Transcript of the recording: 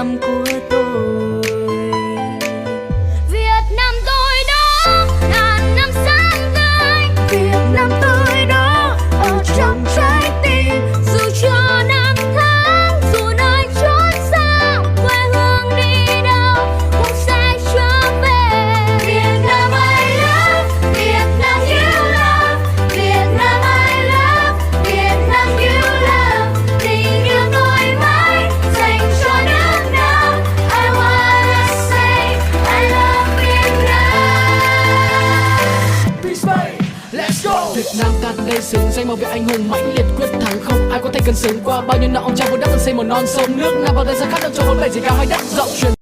Nam của tôi. Việt Nam tôi đó ngàn năm sáng tươi, Việt Nam tôi đó ở trong trái tim. Dù cho năm tháng, dù nơi chốn xa, quê hương đi đâu cũng sẽ trở về. Việt Nam I love, Việt Nam you love, Việt Nam I love, Việt Nam you love. Tình yêu tôi mãi dành cho nước Nam. I wanna say I love Việt Nam. Peace Bay, let's go. Việt Nam ta đây xứng danh một vị anh hùng mãnh liệt quyết thắng, không ai có thể cân xứng. Qua bao nhiêu năm ông cha vun đắp xây một non sông nước Nam, bao đời ra khát nước cho bốn bể chỉ cao hay đất rộng truyền